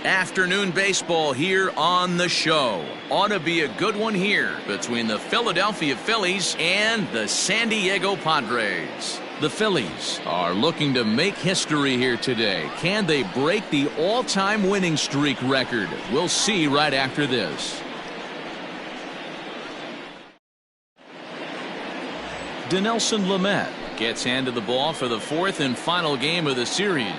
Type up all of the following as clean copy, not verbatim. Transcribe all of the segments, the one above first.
Afternoon baseball here on the show. Ought to be a good one here between the Philadelphia Phillies and the San Diego Padres. The Phillies are looking to make history here today. Can they break the all-time winning streak record? We'll see right after this. Dinelson Lamet gets handed the ball for the fourth and final game of the series.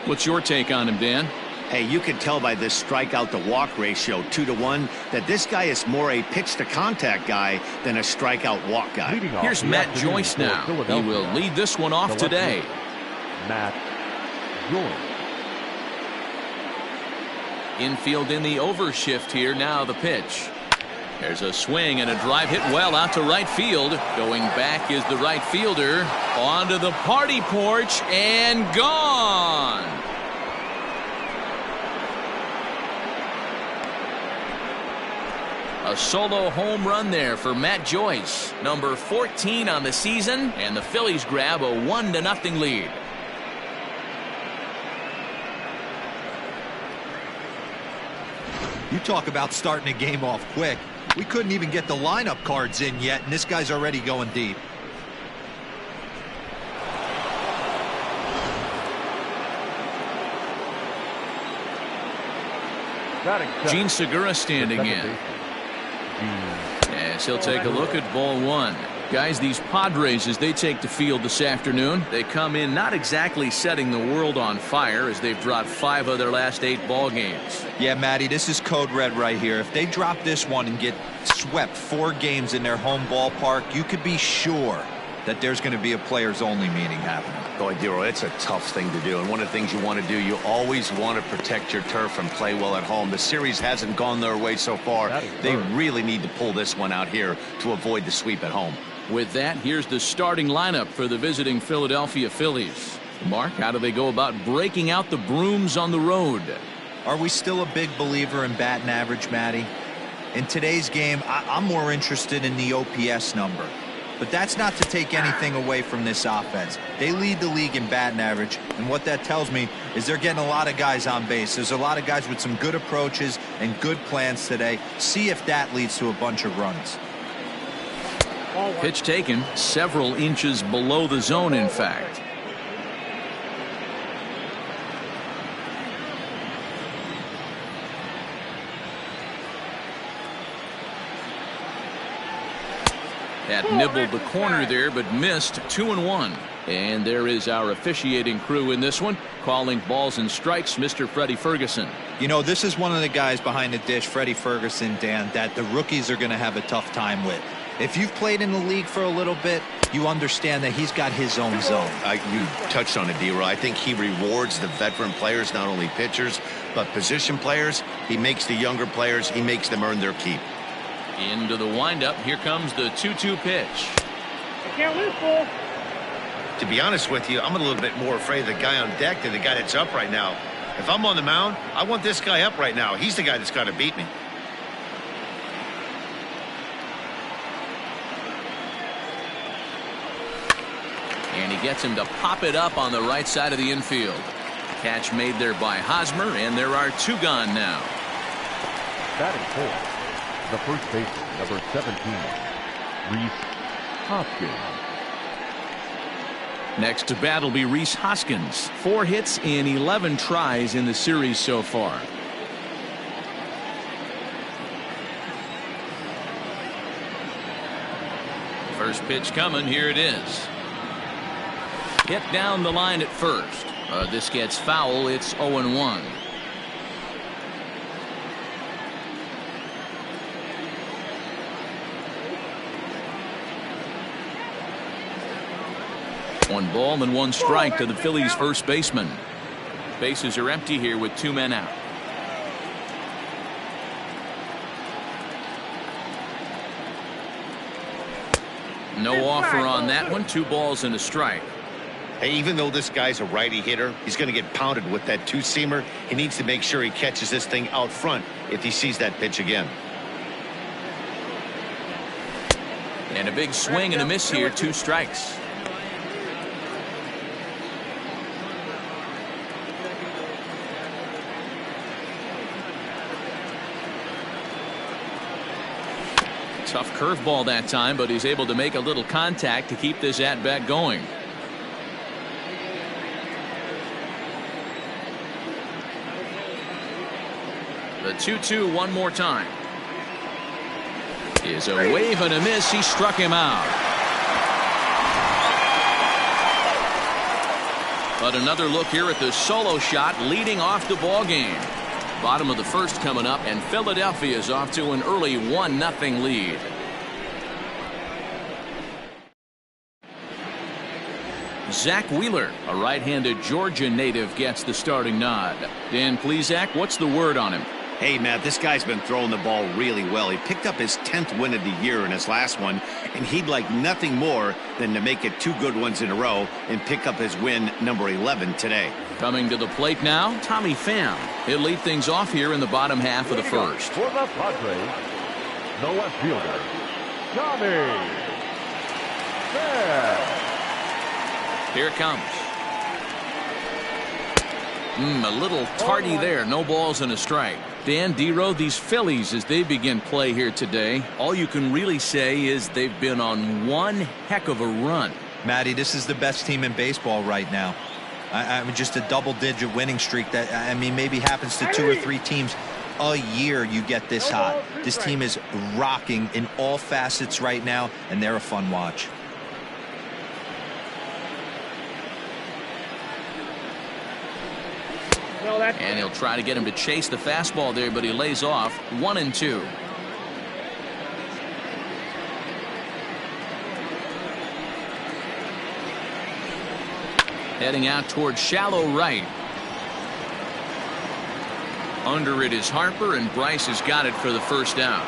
What's your take on him, Dan? Hey, you can tell by this strikeout to walk ratio 2-to-1 that this guy is more a pitch to contact guy than a strikeout walk guy. Here's Matt Joyce now. He will lead this one off today. Matt Joyce. Infield in the overshift here. Now the pitch. There's a swing and a drive hit well out to right field. Going back is the right fielder. Onto the party porch and gone. A solo home run there for Matt Joyce, number 14 on the season, and the Phillies grab a 1-0 lead. You talk about starting a game off quick. We couldn't even get the lineup cards in yet, and this guy's already going deep. Gene Segura standing in. Yes, he'll take a look at ball one. Guys, these Padres, as they take the field this afternoon, they come in not exactly setting the world on fire as they've dropped 5 of their last 8 ball games. Yeah, Matty, this is code red right here. If they drop this one and get swept 4 games in their home ballpark, you could be sure that there's going to be a players-only meeting happening. Boy, Dero, it's a tough thing to do, and one of the things you want to do, you always want to protect your turf and play well at home. The series hasn't gone their way so far. They really need to pull this one out here to avoid the sweep at home. With that, here's the starting lineup for the visiting Philadelphia Phillies. Mark, how do they go about breaking out the brooms on the road? Are we still a big believer in batting average, Matty? In today's game, I'm more interested in the OPS number. But that's not to take anything away from this offense. They lead the league in batting average, and what that tells me is they're getting a lot of guys on base. There's a lot of guys with some good approaches and good plans today. See if that leads to a bunch of runs. Pitch taken several inches below the zone, in fact. That nibbled the corner there, but missed. 2-1. And there is our officiating crew in this one, calling balls and strikes, Mr. Freddie Ferguson. You know, this is one of the guys behind the dish, Freddie Ferguson, Dan, that the rookies are going to have a tough time with. If you've played in the league for a little bit, you understand that he's got his own zone. You touched on it, D-Roy. I think he rewards the veteran players, not only pitchers, but position players. He makes the younger players, he makes them earn their keep. Into the windup. Here comes the 2-2 pitch. I can't lose, Bull. To be honest with you, I'm a little bit more afraid of the guy on deck than the guy that's up right now. If I'm on the mound, I want this guy up right now. He's the guy that's got to beat me. And he gets him to pop it up on the right side of the infield. Catch made there by Hosmer, and there are 2 gone now. Batting fourth, the first baseman, number 17, Rhys Hoskins. Next to bat will be Rhys Hoskins. 4 hits in 11 tries in the series so far. First pitch coming. Here it is. Hit down the line at first. This gets foul. It's 0-1. One ball and 1 strike to the Phillies first baseman. Bases are empty here with 2 men out. No offer on that one. 2 balls and a strike. Hey, even though this guy's a righty hitter, he's going to get pounded with that 2-seamer. He needs to make sure he catches this thing out front if he sees that pitch again. And a big swing and a miss here. 2 strikes. Tough curveball that time, but he's able to make a little contact to keep this at-bat going. The 2-2 one more time. Is a wave and a miss. He struck him out. But another look here at the solo shot leading off the ball game. Bottom of the first coming up, and Philadelphia is off to an early 1-0 lead. Zach Wheeler, a right-handed Georgia native, gets the starting nod. Dan Plesac, what's the word on him? Hey, Matt, this guy's been throwing the ball really well. He picked up his 10th win of the year in his last one, and he'd like nothing more than to make it 2 good ones in a row and pick up his win number 11 today. Coming to the plate now, Tommy Pham. He'll lead things off here in the bottom half of the first. For the Padres, the left fielder, Tommy Pham. Here it comes. A little tardy there. No balls and a strike. Dan, D-Row, these Phillies, as they begin play here today, all you can really say is they've been on one heck of a run. Matty, this is the best team in baseball right now. I mean, just a double-digit winning streak that, I mean, maybe happens to 2 or 3 teams a year. You get this hot. This team is rocking in all facets right now, and they're a fun watch. And he'll try to get him to chase the fastball there, but he lays off. 1-2. Heading out towards shallow right. Under it is Harper, and Bryce has got it for the first out.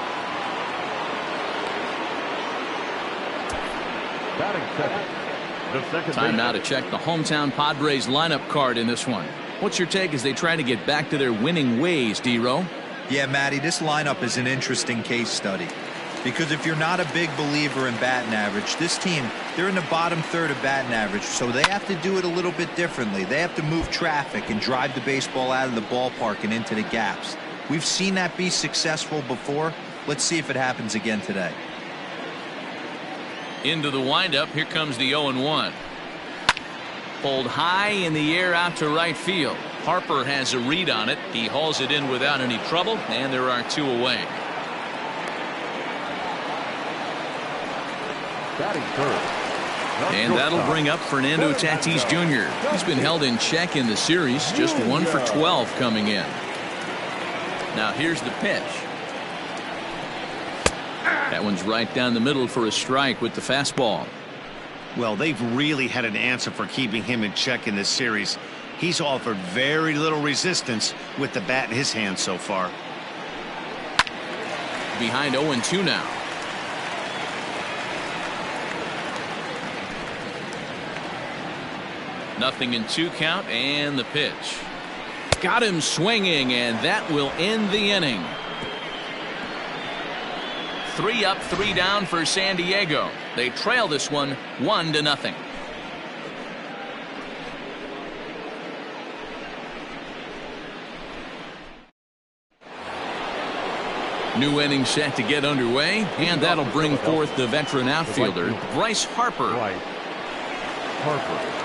Batting second. The second Time now to baseman. check the hometown Padres lineup card in this one. What's your take as they try to get back to their winning ways, D-Row? Yeah, Matty, this lineup is an interesting case study. Because if you're not a big believer in batting average, this team, they're in the bottom third of batting average, so they have to do it a little bit differently. They have to move traffic and drive the baseball out of the ballpark and into the gaps. We've seen that be successful before. Let's see if it happens again today. Into the windup. Here comes the 0-1. Pulled high in the air out to right field. Harper has a read on it. He hauls it in without any trouble, and there are 2 away. Batting third. And that'll bring up Fernando Tatis Jr. He's been held in check in the series, just 1 for 12 coming in. Now here's the pitch. That one's right down the middle for a strike with the fastball. Well, they've really had an answer for keeping him in check in this series. He's offered very little resistance with the bat in his hand so far. Behind 0-2 now. Nothing in 2 count, and the pitch. Got him swinging, and that will end the inning. 3 up, 3 down for San Diego. They trail this one 1-0. New inning set to get underway, and that'll bring forth the veteran outfielder, Bryce Harper. Right. Harper.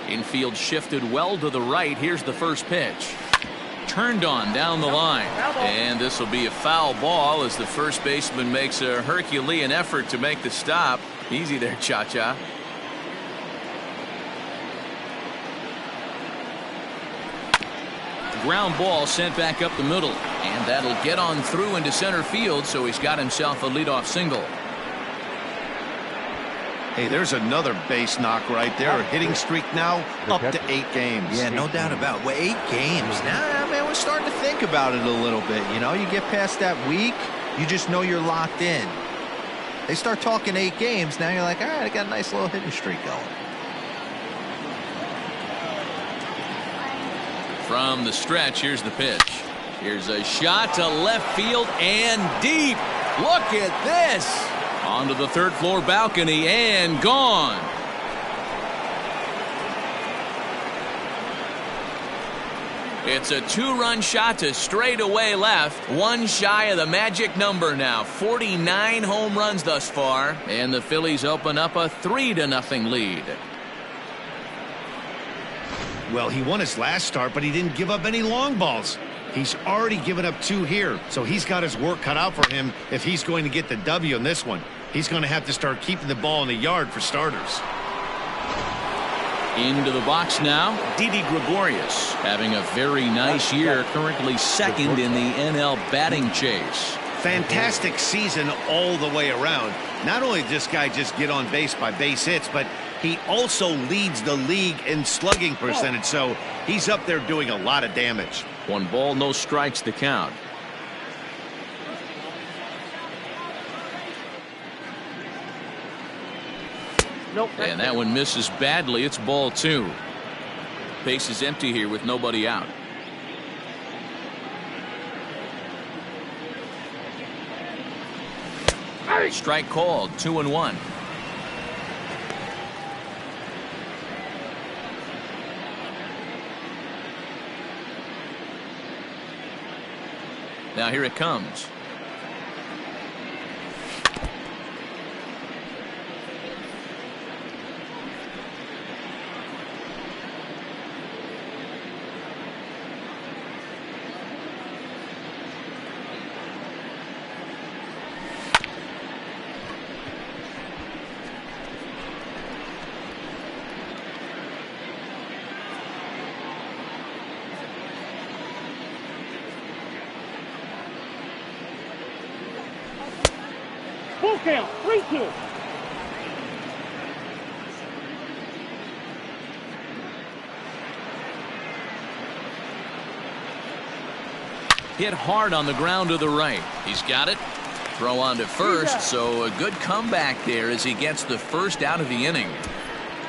Infield shifted well to the right. Here's the first pitch. Turned on down the line. And this will be a foul ball as the first baseman makes a Herculean effort to make the stop. Easy there, Cha-Cha. Ground ball sent back up the middle. And that'll get on through into center field, so he's got himself a leadoff single. Hey, there's another base knock right there. A hitting streak now up to 8 games. Yeah, no doubt about it. Well, 8 games. Now, man, we're starting to think about it a little bit. You know, you get past that week, you just know you're locked in. They start talking 8 games, now you're like, all right, I got a nice little hitting streak going. From the stretch, here's the pitch. Here's a shot to left field and deep. Look at this. Onto the third floor balcony and gone. It's a two-run shot to straightaway left. One shy of the magic number now. 49 home runs thus far. And the Phillies open up a 3-0 lead. Well, he won his last start, but he didn't give up any long balls. He's already given up 2 here, so he's got his work cut out for him if he's going to get the W in this one. He's going to have to start keeping the ball in the yard for starters. Into the box now, Didi Gregorius having a very nice year, currently second in the NL batting chase. Fantastic season all the way around. Not only did this guy just get on base by base hits, but he also leads the league in slugging percentage, so he's up there doing a lot of damage. 1 ball, no strikes to count. Nope. And that one misses badly. It's ball 2. Base is empty here with nobody out. Strike called. 2-1. Now here it comes. Full count. 3-2. Hit hard on the ground to the right. He's got it. Throw on to first, so a good comeback there as he gets the first out of the inning.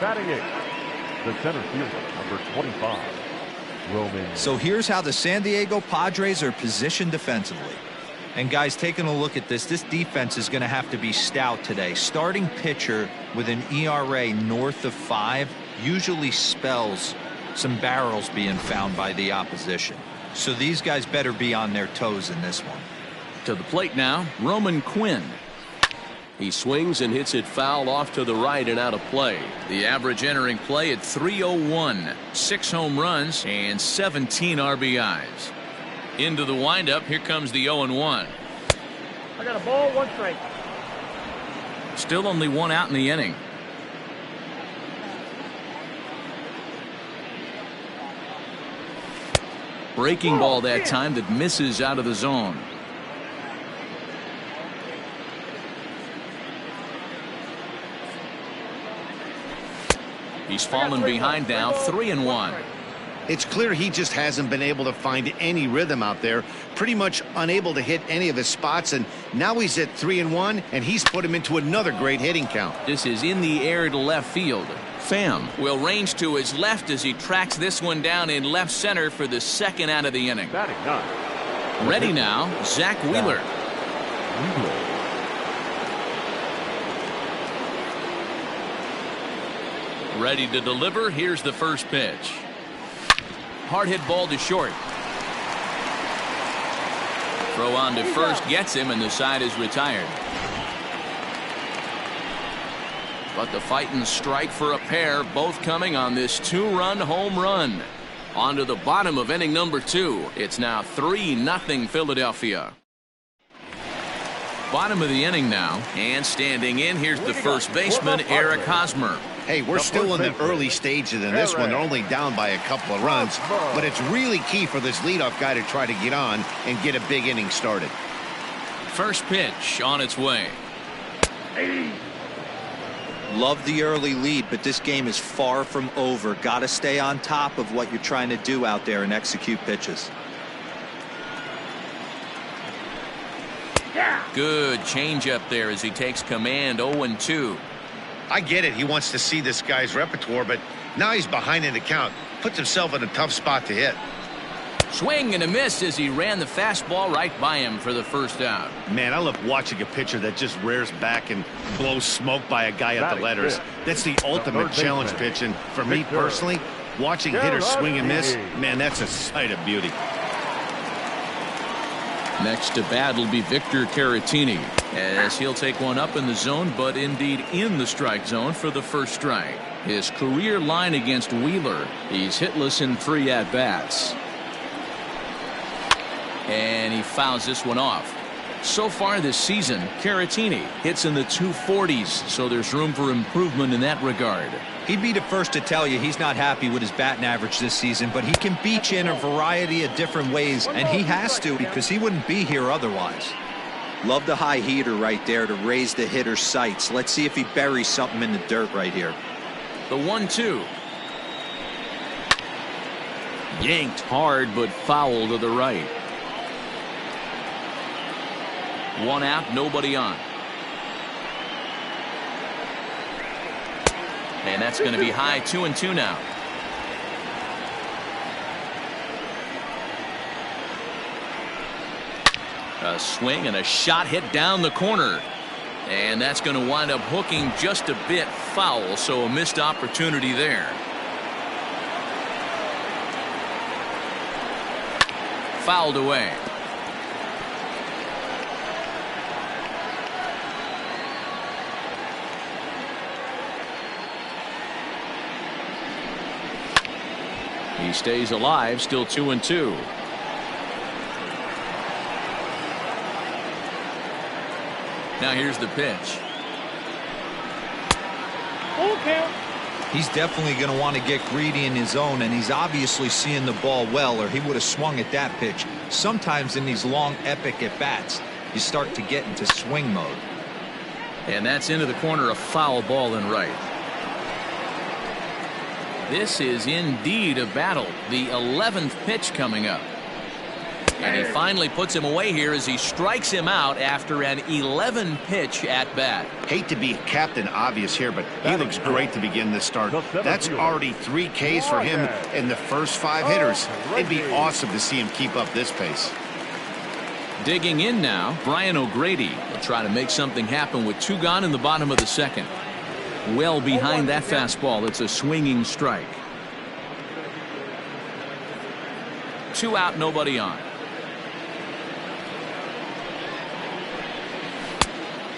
Batting 8th, the center fielder, number 25, Roman. So here's how the San Diego Padres are positioned defensively. And guys, taking a look at this defense is going to have to be stout today. Starting pitcher with an ERA north of 5 usually spells some barrels being found by the opposition. So these guys better be on their toes in this one. To the plate now, Roman Quinn. He swings and hits it foul off to the right and out of play. The average entering play at 301. 6 home runs and 17 RBIs. Into the windup, here comes the 0-1. I got a ball, 1 strike. Still only 1 out in the inning. Breaking ball that time that misses out of the zone. He's fallen behind now, 3-1. It's clear he just hasn't been able to find any rhythm out there. Pretty much unable to hit any of his spots, and now he's at 3-1, and he's put him into another great hitting count. This is in the air to left field. Pham will range to his left as he tracks this one down in left center for the second out of the inning. Batting 9. Ready now, Zach Wheeler. Ready to deliver. Here's the first pitch. Hard hit ball to short. Throw on to first gets him, and the side is retired. But the fighting strike for a pair, both coming on this 2-run home run. On to the bottom of inning number 2. It's now 3-0 Philadelphia. Bottom of the inning now, and standing in, here's the first baseman, Eric Hosmer. Hey, we're still in the early stages in this one. They're only down by a couple of runs, but it's really key for this leadoff guy to try to get on and get a big inning started. First pitch on its way. Love the early lead, but this game is far from over. Got to stay on top of what you're trying to do out there and execute pitches. Good changeup there as he takes command. 0-2. I get it. He wants to see this guy's repertoire, but now he's behind in the count. Puts himself in a tough spot to hit. Swing and a miss as he ran the fastball right by him for the first out. Man, I love watching a pitcher that just rears back and blows smoke by a guy at the letters. That's the ultimate challenge pitch, and for me personally, Watching hitters swing and miss, man, that's a sight of beauty. Next to bat will be Victor Caratini, as he'll take one up in the zone, but indeed in the strike zone for the first strike. His career line against Wheeler, he's hitless in 3 at-bats. And he fouls this one off. So far this season, Caratini hits in the 240s, so there's room for improvement in that regard. He'd be the first to tell you he's not happy with his batting average this season, but he can beat you in a variety of different ways, and he has to because he wouldn't be here otherwise. Love the high heater right there to raise the hitter's sights. Let's see if he buries something in the dirt right here. The 1-2. Yanked hard, but foul to the right. 1 out, nobody on. And that's going to be high. 2-2 now. A swing and a shot hit down the corner. And that's going to wind up hooking just a bit foul, so a missed opportunity there. Fouled away. He stays alive, still 2-2. Now here's the pitch. Full count. He's definitely going to want to get greedy in his zone, and he's obviously seeing the ball well, or he would have swung at that pitch. Sometimes in these long, epic at-bats, you start to get into swing mode. And that's into the corner, a foul ball in right. This is indeed a battle. The 11th pitch coming up. And he finally puts him away here as he strikes him out after an 11 pitch at bat. Hate to be Captain Obvious here, but he looks great to begin this start. That's already 3 Ks for him in the first 5 hitters. It'd be awesome to see him keep up this pace. Digging in now, Brian O'Grady will try to make something happen with 2 gone in the bottom of the second. Well behind that fastball. It's a swinging strike. 2 out, nobody on.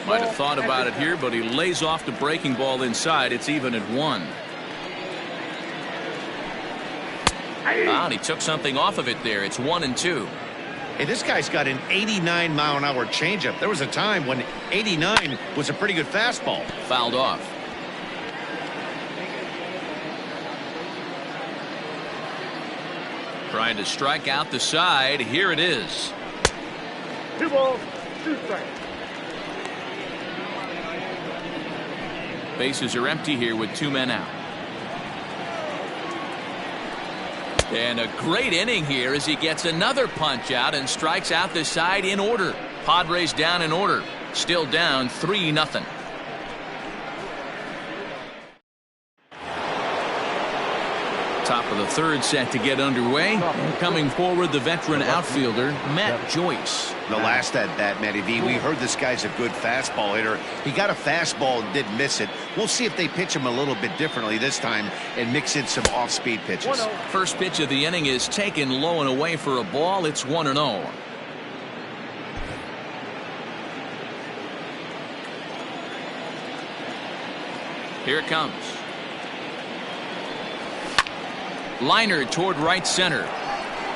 Might have thought about it here, but he lays off the breaking ball inside. It's even at 1. And he took something off of it there. It's 1-2. Hey, this guy's got an 89-mile-an-hour changeup. There was a time when 89 was a pretty good fastball. Fouled off. Trying to strike out the side. Here it is. 2 balls, 2 strikes. Bases are empty here with 2 men out. And a great inning here as he gets another punch out and strikes out the side in order. Padres down in order. Still down 3-0. Top of the 3rd set to get underway. And coming forward, the veteran outfielder, Matt Joyce. The last at bat, Matty V, we heard this guy's a good fastball hitter. He got a fastball and didn't miss it. We'll see if they pitch him a little bit differently this time and mix in some off-speed pitches. First pitch of the inning is taken low and away for a ball. It's 1-0. Here it comes. Liner toward right center.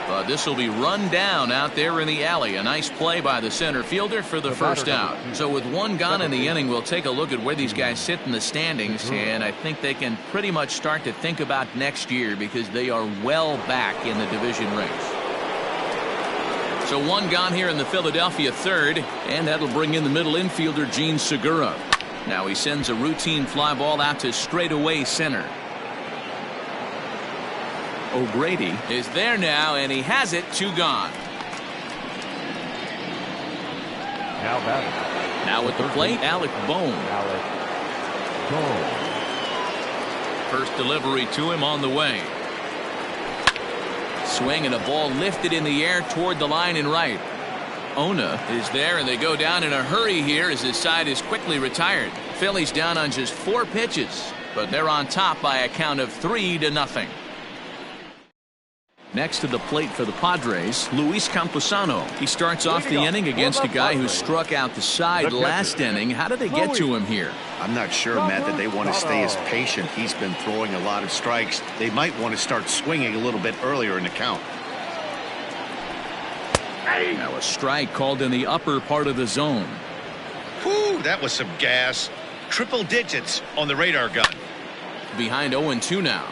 But this will be run down out there in the alley. A nice play by the center fielder for the first out. So with 1 gone in the inning, we'll take a look at where these guys sit in the standings. And I think they can pretty much start to think about next year because they are well back in the division race. So 1 gone here in the Philadelphia 3rd. And that'll bring in the middle infielder, Gene Segura. Now he sends a routine fly ball out to straightaway center. O'Grady is there now, and he has it. 2 gone. Now batting. Now at the plate, Alec Bohm. First delivery to him on the way. Swing and a ball lifted in the air toward the line in right. Ona is there, and they go down in a hurry here as his side is quickly retired. Phillies down on just 4 pitches, but they're on top by a count of 3-0. Next to the plate for the Padres, Luis Camposano. He starts off the inning against a guy who struck out the side last inning. How did they get to him here? I'm not sure, Matt, that they want to stay as patient. He's been throwing a lot of strikes. They might want to start swinging a little bit earlier in the count. Now a strike called in the upper part of the zone. Whew, that was some gas. Triple digits on the radar gun. Behind 0-2 now.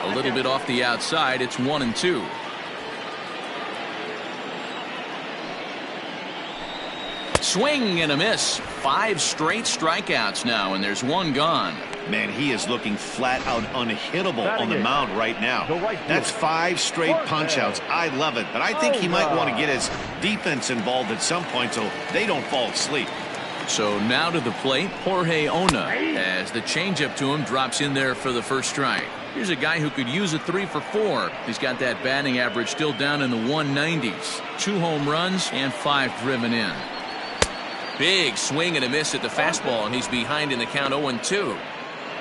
A little bit off the outside. It's 1-2. Swing and a miss. 5 straight strikeouts now, and there's 1 gone. Man, he is looking flat out unhittable on the mound right now. That's 5 straight punch-outs. I love it, but I think he might want to get his defense involved at some point so they don't fall asleep. So now to the plate, Jorge Ona, as the changeup to him drops in there for the first strike. Here's a guy who could use a 3 for 4. He's got that batting average still down in the 190s. 2 home runs and 5 driven in. Big swing and a miss at the fastball, and he's behind in the count 0-2.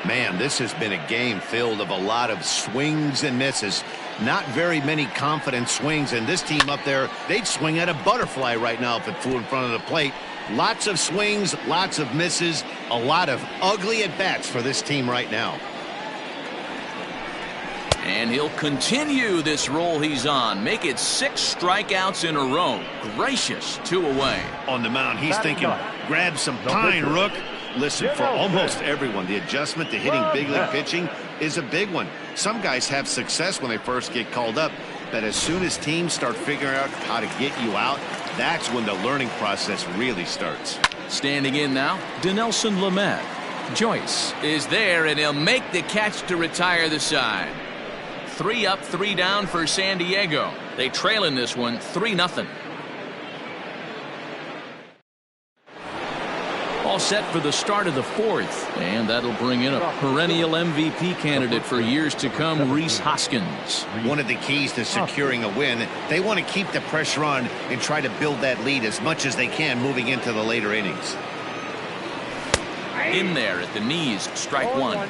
Man, this has been a game filled of a lot of swings and misses. Not very many confident swings, and this team up there, they'd swing at a butterfly right now if it flew in front of the plate. Lots of swings, lots of misses, a lot of ugly at-bats for this team right now. And he'll continue this roll he's on. Make it 6 strikeouts in a row. Gracious, 2 away. On the mound, he's thinking, grab some pine, Rook. Listen, for almost everyone, the adjustment to hitting big league pitching is a big one. Some guys have success when they first get called up, but as soon as teams start figuring out how to get you out, that's when the learning process really starts. Standing in now, Dinelson Lamet. Joyce is there, and he'll make the catch to retire the side. 3 up, 3 down for San Diego. They trail in this one 3-0. All set for the start of the 4th, and that'll bring in a perennial MVP candidate for years to come, Rhys Hoskins. One of the keys to securing a win, they want to keep the pressure on and try to build that lead as much as they can moving into the later innings. In there at the knees, strike 1.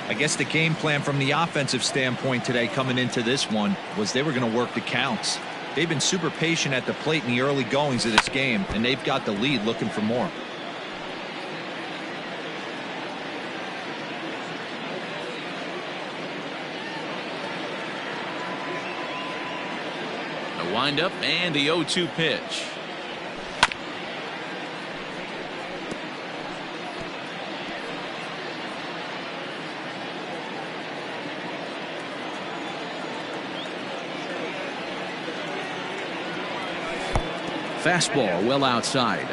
I guess the game plan from the offensive standpoint today coming into this one was they were going to work the counts. They've been super patient at the plate in the early goings of this game, and they've got the lead looking for more. A windup and the 0-2 pitch. Fastball well outside.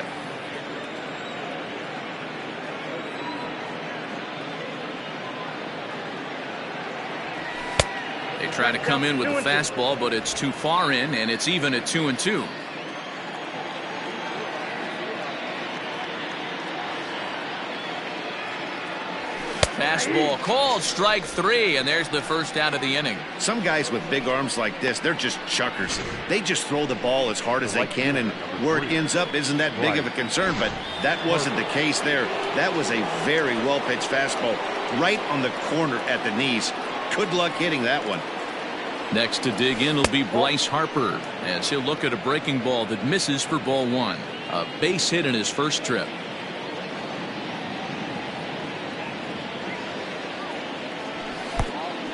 They try to come in with a fastball, but it's too far in, and it's even at 2-2. Fastball called, strike 3, and there's the first out of the inning. Some guys with big arms like this, they're just chuckers. They just throw the ball as hard as they can, and where it ends up isn't that big of a concern, but that wasn't the case there. That was a very well-pitched fastball right on the corner at the knees. Good luck hitting that one. Next to dig in will be Bryce Harper, as he'll look at a breaking ball that misses for ball 1. A base hit in his first trip.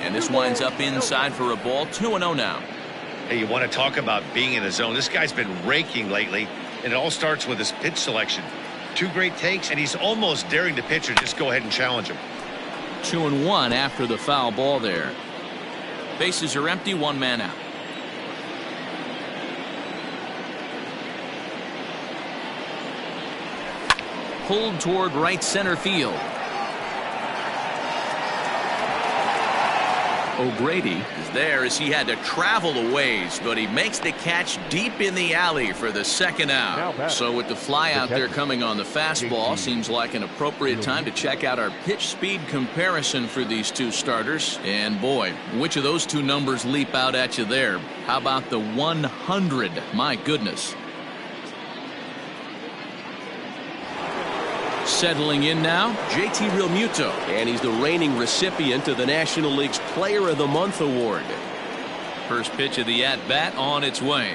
And this winds up inside for a ball. 2-0 now. Hey, you want to talk about being in a zone? This guy's been raking lately, and it all starts with his pitch selection. 2 great takes, and he's almost daring the pitcher just go ahead and challenge him. 2-1 after the foul ball there. Bases are empty, 1 man out. Pulled toward right center field. O'Grady is there as he had to travel a ways, but he makes the catch deep in the alley for the second out. So with the fly out there coming on the fastball, seems like an appropriate time to check out our pitch speed comparison for these 2 starters. And boy, which of those 2 numbers leap out at you there? How about the 100? My goodness. Settling in now, JT Realmuto. And he's the reigning recipient of the National League's Player of the Month award. First pitch of the at-bat on its way.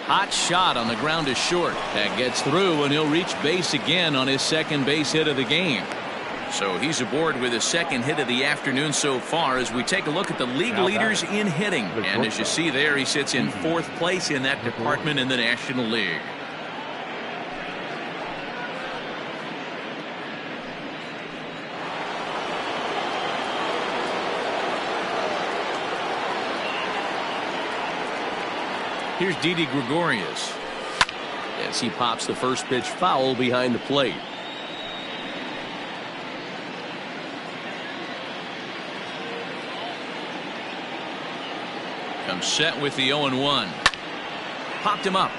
Hot shot on the ground to short. That gets through, and he'll reach base again on his second base hit of the game. So he's aboard with his second hit of the afternoon so far as we take a look at the league leaders in hitting. And as you see there, he sits in fourth place in that department in the National League. Here's Didi Gregorius as he pops the first pitch foul behind the plate. Comes set with the 0-1. Popped him up.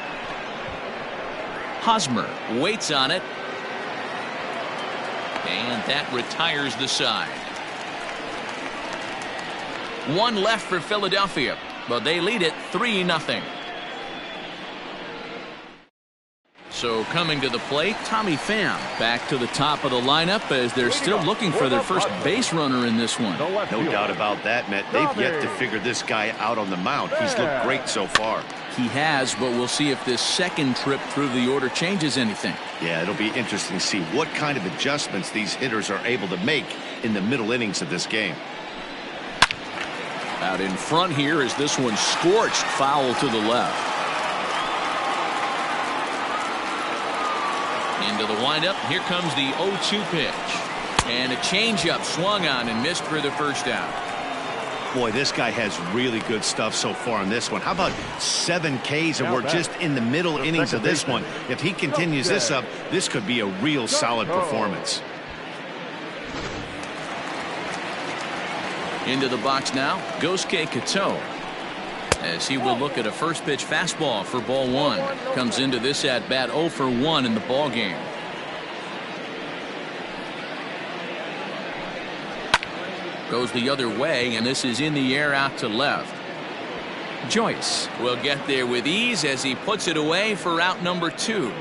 Hosmer waits on it. And that retires the side. One left for Philadelphia, but they lead it 3-0. So coming to the plate, Tommy Pham back to the top of the lineup as they're still looking for their first base runner in this one. No doubt about that, Matt. They've yet to figure this guy out on the mound. He's looked great so far. He has, but we'll see if this second trip through the order changes anything. Yeah, it'll be interesting to see what kind of adjustments these hitters are able to make in the middle innings of this game. Out in front here is this one scorched foul to the left. Into the windup. Here comes the 0-2 pitch. And a changeup swung on and missed for the first out. Boy, this guy has really good stuff so far in this one. How about 7 Ks, and we're just in the middle innings of this one. If he continues this up, this could be a real solid performance. Into the box now, Gosuke Katoh, as he will look at a first pitch fastball for ball 1. Comes into this at bat 0 for 1 in the ball game. Goes the other way, and this is in the air out to left. Joyce will get there with ease as he puts it away for out number 2.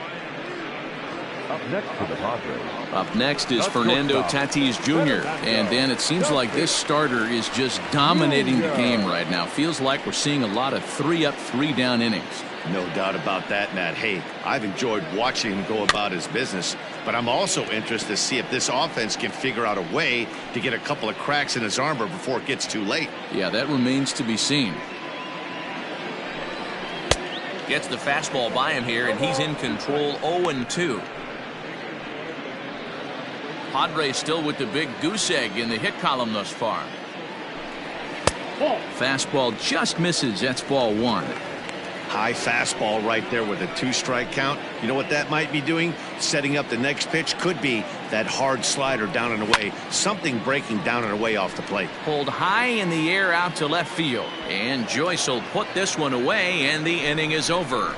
Up next for the Padres. Up next is Fernando Tatis Jr. And then it seems like this starter is just dominating the game right now. Feels like we're seeing a lot of 3-up, 3-down innings. No doubt about that, Matt. Hey, I've enjoyed watching him go about his business, but I'm also interested to see if this offense can figure out a way to get a couple of cracks in his armor before it gets too late. Yeah, that remains to be seen. Gets the fastball by him here, and he's in control. 0-2. Padres still with the big goose egg in the hit column thus far. Fastball just misses. That's ball 1. High fastball right there with a 2-strike count. You know what that might be doing? Setting up the next pitch. Could be that hard slider down and away. Something breaking down and away off the plate. Pulled high in the air out to left field. And Joyce will put this one away, and the inning is over.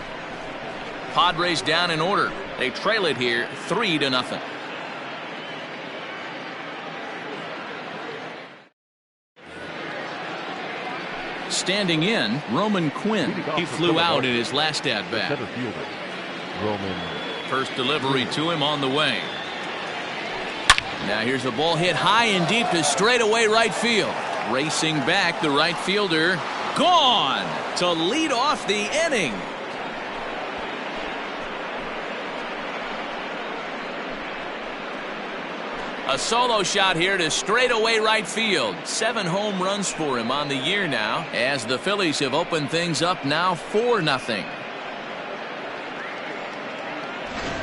Padres down in order. They trail it here 3-0. Standing in, Roman Quinn. He flew out in his last at-bat. First delivery to him on the way. Now here's a ball hit high and deep to straightaway right field. Racing back, the right fielder. Gone to lead off the inning. A solo shot here to straightaway right field. 7 home runs for him on the year now, as the Phillies have opened things up now 4-0.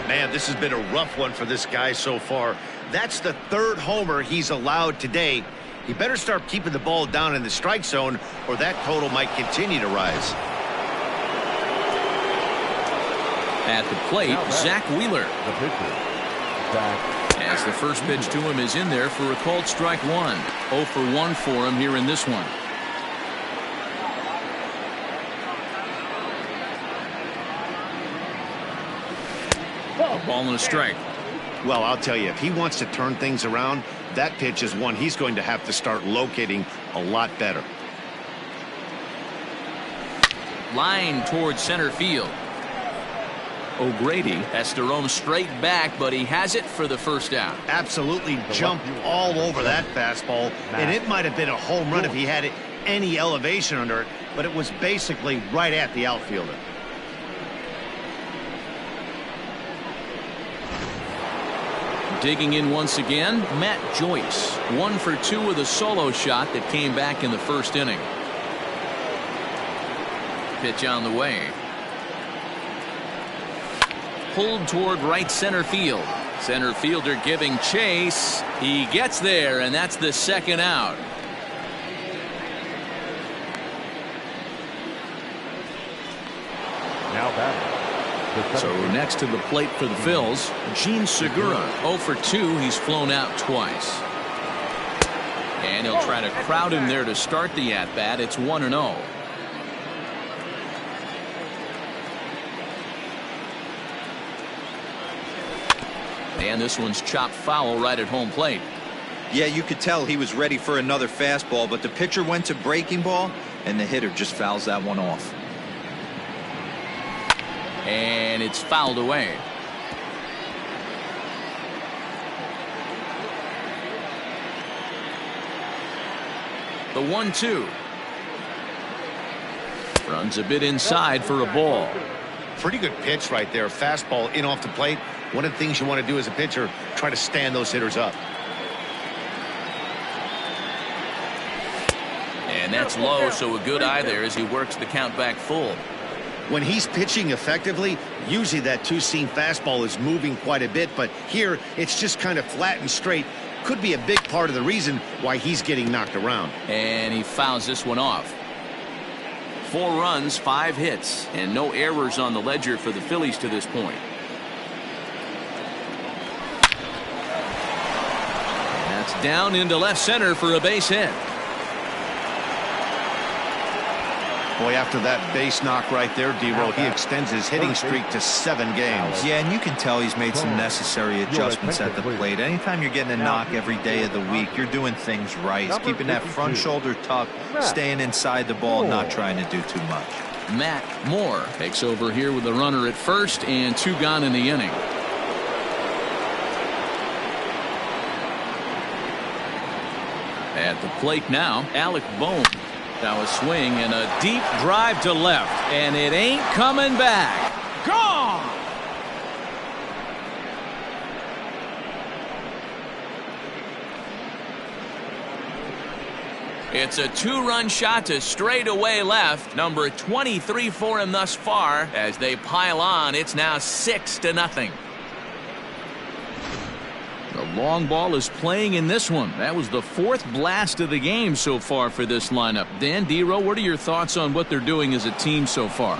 Man, this has been a rough one for this guy so far. That's the 3rd homer he's allowed today. He better start keeping the ball down in the strike zone, or that total might continue to rise. At the plate, Zach Wheeler. The pitcher, Zach. As the first pitch to him is in there for a called strike 1. 0 for 1 for him here in this one. A ball and a strike. Well, I'll tell you, if he wants to turn things around, that pitch is one he's going to have to start locating a lot better. Line towards center field. O'Grady has to roam straight back, but he has it for the first out. Absolutely jumped all over that fastball, and it might have been a home run if he had any elevation under it, but it was basically right at the outfielder. Digging in once again, Matt Joyce. 1 for 2 with a solo shot that came back in the first inning. Pitch on the way. Pulled toward right center field. Center fielder giving chase. He gets there, and that's the second out. Now batting. So next to the plate for the Phils, Gene Segura. 0 for 2. He's flown out twice. And he'll try to crowd him there to start the at-bat. It's 1-0. And this one's chopped foul right at home plate. Yeah, you could tell he was ready for another fastball, but the pitcher went to breaking ball, and the hitter just fouls that one off. And it's fouled away. The 1-2. Runs a bit inside for a ball. Pretty good pitch right there. Fastball in off the plate. One of the things you want to do as a pitcher, try to stand those hitters up. And that's low, so a good eye there as he works the count back full. When he's pitching effectively, usually that two-seam fastball is moving quite a bit, but here it's just kind of flat and straight. Could be a big part of the reason why he's getting knocked around. And he fouls this one off. 4 runs, 5 hits, and no errors on the ledger for the Phillies to this point. And that's down into left center for a base hit. Boy, after that base knock right there, D-Roll, he extends his hitting streak to 7 games. Yeah, and you can tell he's made some necessary adjustments at the plate. Anytime you're getting a knock every day of the week, you're doing things right. He's keeping that front shoulder tucked, staying inside the ball, not trying to do too much. Matt Moore takes over here with a runner at first and 2 gone in the inning. At the plate now, Alec Bohm. Now a swing and a deep drive to left, and it ain't coming back. Gone! It's a 2-run shot to straightaway left. Number 23 for him thus far. As they pile on, it's now 6-0. The long ball is playing in this one. That was the 4th blast of the game so far for this lineup. Dan, D-Row, what are your thoughts on what they're doing as a team so far?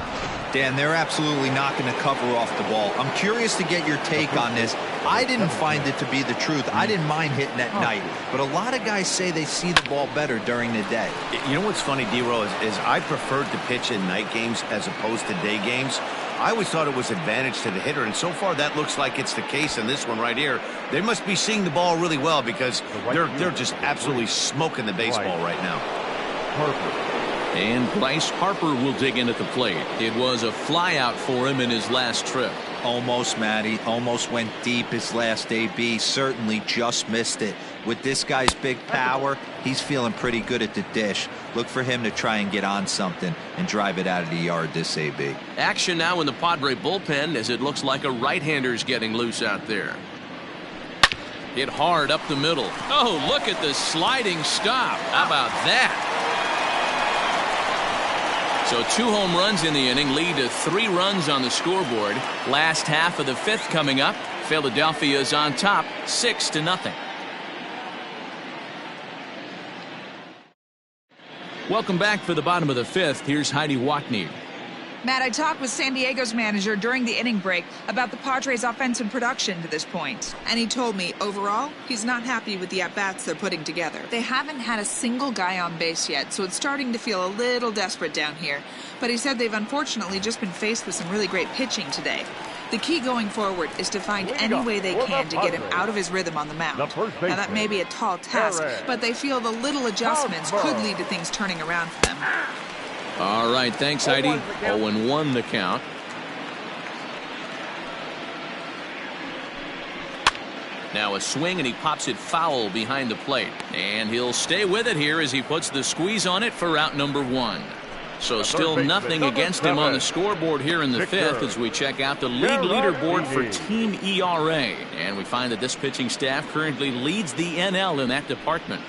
Dan, they're absolutely knocking the cover off the ball. I'm curious to get your take on this. I didn't find it to be the truth. I didn't mind hitting at night, but a lot of guys say they see the ball better during the day. You know what's funny, D-Row, is I preferred to pitch in night games as opposed to day games. I always thought it was advantage to the hitter, and so far that looks like it's the case in this one right here. They must be seeing the ball really well because they're just absolutely smoking the baseball right now. And Bryce Harper will dig in at the plate. It was a flyout for him in his last trip. Almost, Matty. Almost went deep his last AB. Certainly just missed it. With this guy's big power, he's feeling pretty good at the dish. Look for him to try and get on something and drive it out of the yard this AB. Action now in the Padre bullpen as it looks like a right-hander's getting loose out there. Hit hard up the middle. Oh, look at the sliding stop. How about that? So 2 home runs in the inning lead to 3 runs on the scoreboard. Last half of the 5th coming up. Philadelphia is on top 6-0. Welcome back for the bottom of the 5th. Here's Heidi Watney. Matt, I talked with San Diego's manager during the inning break about the Padres' offensive production to this point. And he told me, overall, he's not happy with the at-bats they're putting together. They haven't had a single guy on base yet, so it's starting to feel a little desperate down here. But he said they've unfortunately just been faced with some really great pitching today. The key going forward is to find any way they can to get him out of his rrhythm on the mound. Now, that may be a tall task, but they feel the little adjustments could lead to things turning around for them. All right, thanks, Heidi. 0-1 the count. Now a swing, and he pops it foul behind the plate. And he'll stay with it here as he puts the squeeze on it for out number 1. So still nothing against him on the scoreboard here in the 5th as we check out the lead leaderboard for team ERA. And we find that this pitching staff currently leads the NL in that department.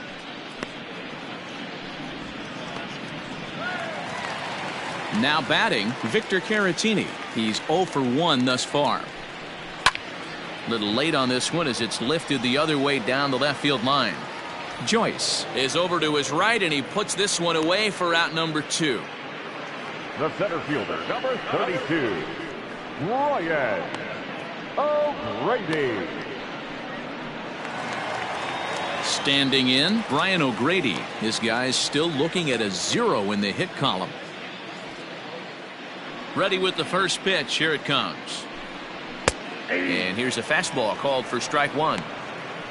Now batting, Victor Caratini. He's 0 for 1 thus far. Little late on this one as it's lifted the other way down the left field line. Joyce is over to his right, and he puts this one away for out number 2. The center fielder, number 32, Ryan O'Grady. Standing in, Brian O'Grady. His guy's still looking at a 0 in the hit column. Ready with the first pitch. Here it comes. And here's a fastball called for strike 1.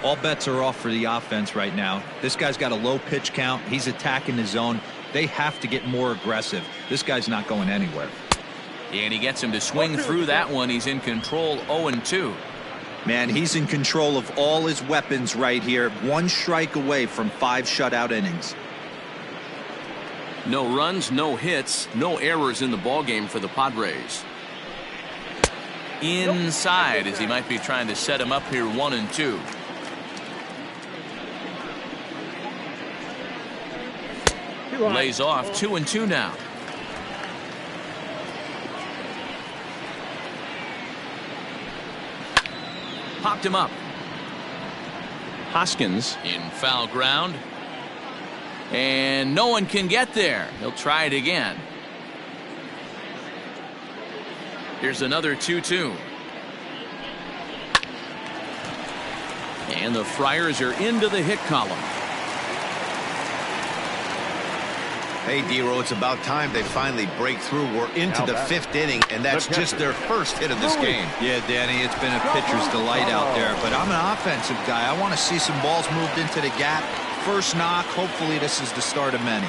All bets are off for the offense right now. This guy's got a low pitch count. He's attacking the zone. They have to get more aggressive. This guy's not going anywhere. And he gets him to swing through that one. He's in control, 0-2. Man, he's in control of all his weapons right here. 1 strike away from 5 shutout innings. No runs, no hits, no errors in the ballgame for the Padres. Inside as he might be trying to set him up here, 1-2. Lays off, 2-2 now. Popped him up. Hoskins in foul ground. And no one can get there. He'll try it again. Here's another 2-2. And the Friars are into the hit column. Hey, D-Row, it's about time they finally break through. We're into the 5th inning, and that's just their first hit of this game. Yeah, Danny, it's been a pitcher's delight out there, but I'm an offensive guy. I want to see some balls moved into the gap. First knock. Hopefully this is the start of many.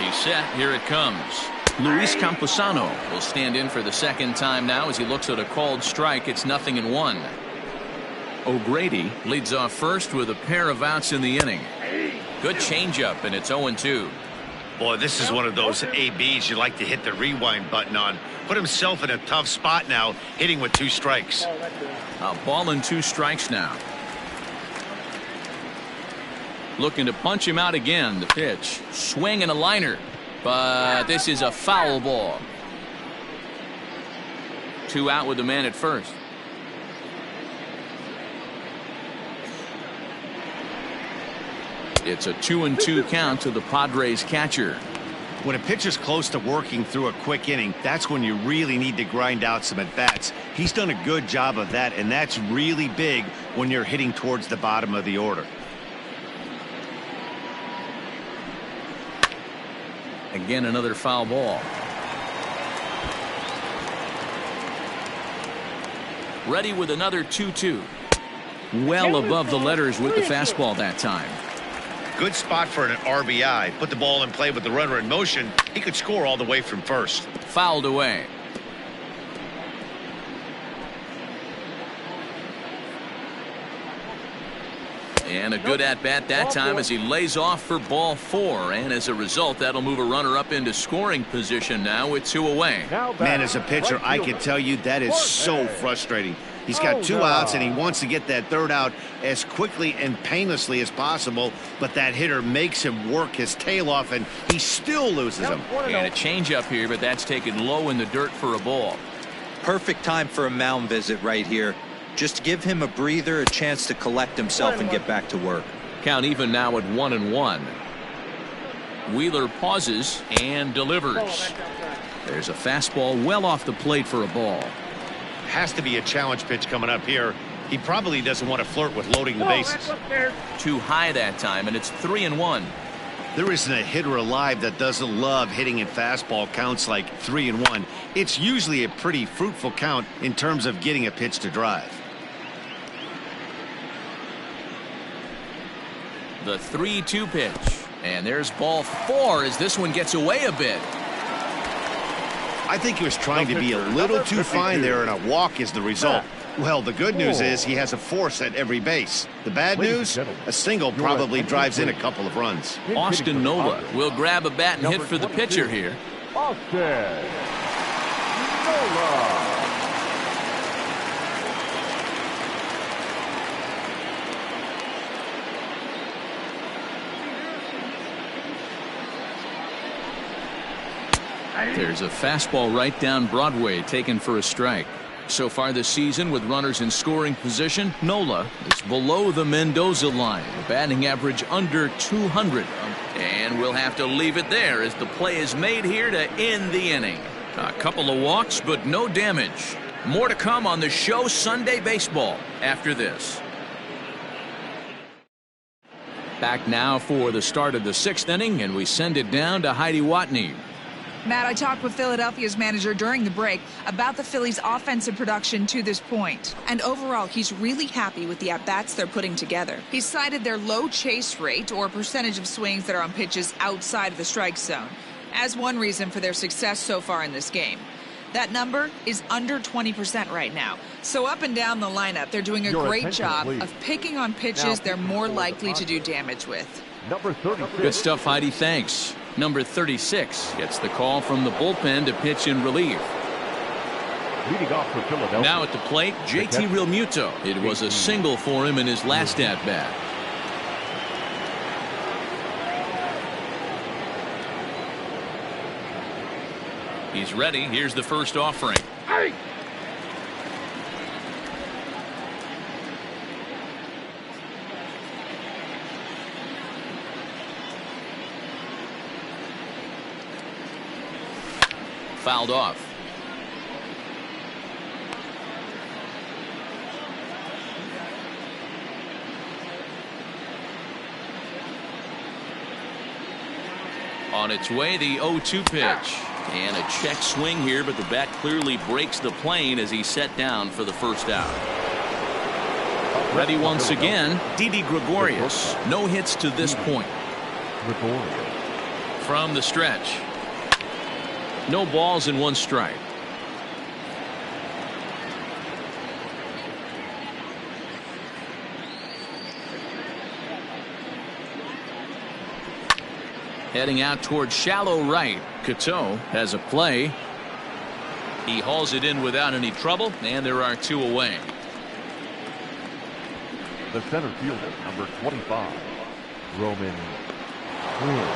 He's set. Here it comes. Luis Camposano will stand in for the second time now as he looks at a called strike. It's 0-1. O'Grady leads off first with a pair of outs in the inning. Good changeup, and it's 0-2. Boy, this is one of those ABs you like to hit the rewind button on. Put himself in a tough spot now, hitting with 2 strikes. A ball and 2 strikes now. Looking to punch him out again. The pitch. Swing and a liner. But this is a foul ball. 2 out with the man at first. It's a 2-2 count to the Padres catcher. When a pitcher's close to working through a quick inning, that's when you really need to grind out some at-bats. He's done a good job of that, and that's really big when you're hitting towards the bottom of the order. Again, another foul ball. Ready with another 2-2. Well above the letters with the fastball that time. Good spot for an RBI. Put the ball in play with the runner in motion. He could score all the way from first. Fouled away. And a good at-bat that time as he lays off for ball 4. And as a result, that'll move a runner up into scoring position now with 2 away. Man, as a pitcher, I can tell you that is so frustrating. He's got 2 outs, and he wants to get that 3rd out as quickly and painlessly as possible, but that hitter makes him work his tail off, and he still loses him. And a changeup here, but that's taken low in the dirt for a ball. Perfect time for a mound visit right here. Just give him a breather, a chance to collect himself and get back to work. Count even now at 1-1. Wheeler pauses and delivers. There's a fastball well off the plate for a ball. Has to be a challenge pitch coming up here. He probably doesn't want to flirt with loading the bases. Too high that time, and it's 3-1. There isn't a hitter alive that doesn't love hitting in fastball counts like 3-1. It's usually a pretty fruitful count in terms of getting a pitch to drive. The 3-2 pitch. And there's ball 4 as this one gets away a bit. I think he was trying to be a little too fine there, and a walk is the result. Well, the good news is he has a force at every base. The bad news, a single probably drives in a couple of runs. Austin Nola will grab a bat and hit for the pitcher here. Austin Nola. There's a fastball right down Broadway taken for a strike. So far this season, with runners in scoring position, Nola is below the Mendoza line, a batting average under 200. And we'll have to leave it there as the play is made here to end the inning. A couple of walks, but no damage. More to come on the show Sunday Baseball after this. Back now for the start of the 6th inning, and we send it down to Heidi Watney. Matt, I talked with Philadelphia's manager during the break about the Phillies' offensive production to this point. And overall, he's really happy with the at-bats they're putting together. He cited their low chase rate, or percentage of swings that are on pitches outside of the strike zone, as one reason for their success so far in this game. That number is under 20% right now. So up and down the lineup, they're doing a great job of picking on pitches they're more likely to do damage with. Number 36. Good stuff, Heidi. Thanks. Number 36 gets the call from the bullpen to pitch in relief. Leading off for Philadelphia. Now at the plate, JT Realmuto. It was a single for him in his last at-bat. He's ready. Here's the first offering. Hey! Fouled off. On its way, the 0-2 pitch. And a check swing here, but the bat clearly breaks the plane as he's set down for the first out. Ready once again, Didi Gregorius. No hits to this point. From the stretch. No balls and one strike. Heading out towards shallow right. Cateau has a play. He hauls it in without any trouble, and there are 2 away. The center fielder, number 25, Roman Quinn.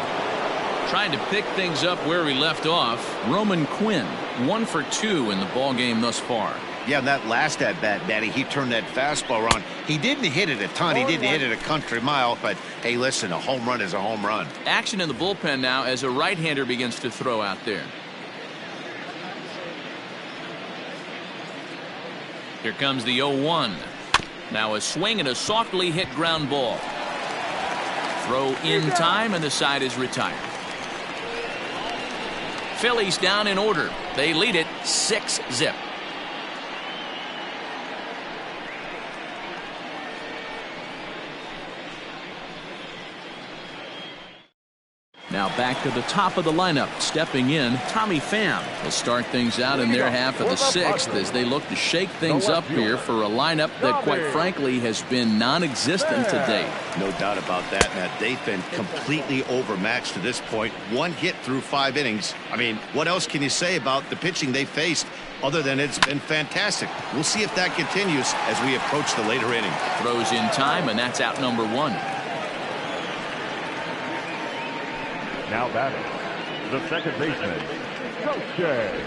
Trying to pick things up where he left off. Roman Quinn, 1 for 2 in the ball game thus far. Yeah, that last at-bat, Matty, he turned that fastball around. He didn't hit it a ton. He didn't hit it a country mile. But, hey, listen, a home run is a home run. Action in the bullpen now as a right-hander begins to throw out there. Here comes the 0-1. Now a swing and a softly hit ground ball. Throw in time, and the side is retired. Phillies down in order. They lead it 6-0. Now back to the top of the lineup. Stepping in, Tommy Pham will start things out in their half of the 6th as they look to shake things up here for a lineup that, quite frankly, has been non-existent to date. No doubt about that, Matt. They've been completely overmatched to this point. 1 hit through 5 innings. I mean, what else can you say about the pitching they faced other than it's been fantastic? We'll see if that continues as we approach the later inning. Throws in time, and that's out number 1. Now batting, the second baseman, Cateau.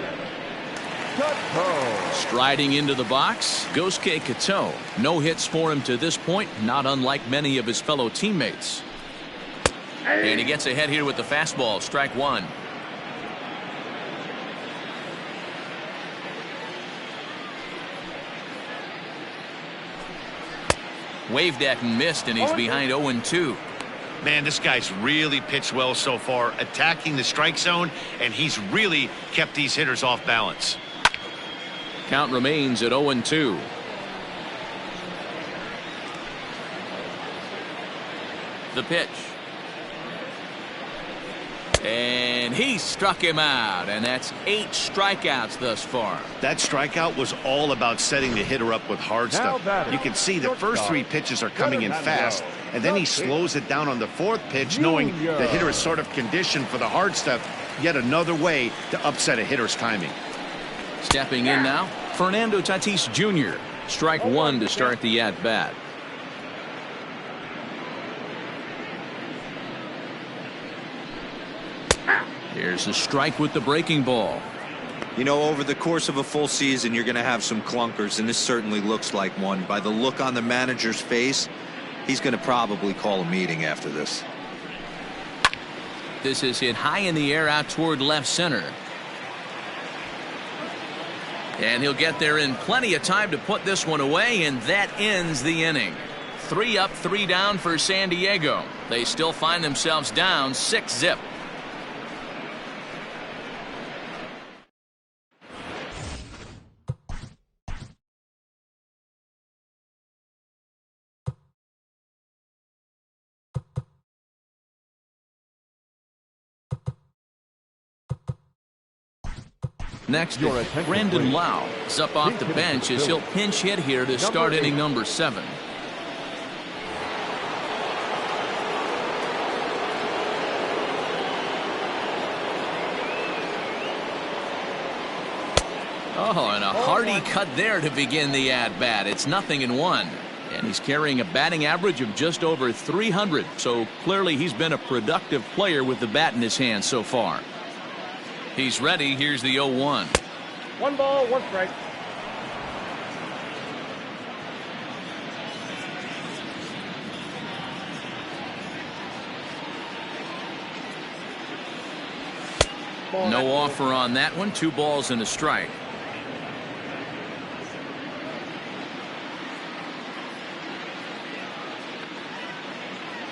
Striding into the box, Gosuke Cateau. No hits for him to this point, not unlike many of his fellow teammates. And he gets ahead here with the fastball, strike 1. Waved at and missed, and he's behind 0-2. Man, this guy's really pitched well so far, attacking the strike zone, and he's really kept these hitters off balance. Count remains at 0-2. The pitch. And And he struck him out, and that's 8 strikeouts thus far. That strikeout was all about setting the hitter up with hard stuff. You can see the first 3 pitches are coming in fast, and then he slows it down on the 4th pitch, knowing the hitter is sort of conditioned for the hard stuff. Yet another way to upset a hitter's timing. Stepping in now, Fernando Tatis Jr. Strike 1 to start the at-bat. Here's a strike with the breaking ball. You know, over the course of a full season, you're going to have some clunkers, and this certainly looks like one. By the look on the manager's face, he's going to probably call a meeting after this. This is hit high in the air out toward left center. And he'll get there in plenty of time to put this one away, and that ends the inning. 3 up, 3 down for San Diego. They still find themselves down 6-zip. Next, Brandon Lau is up off the bench as he'll pinch hit here to start inning number 7. Oh, and a hearty cut there to begin the at-bat. It's 0-1. And he's carrying a batting average of just over 300. So clearly he's been a productive player with the bat in his hand so far. He's ready. Here's the 0-1. 1 ball, 1 strike. No offer on that one. 2 balls and a strike.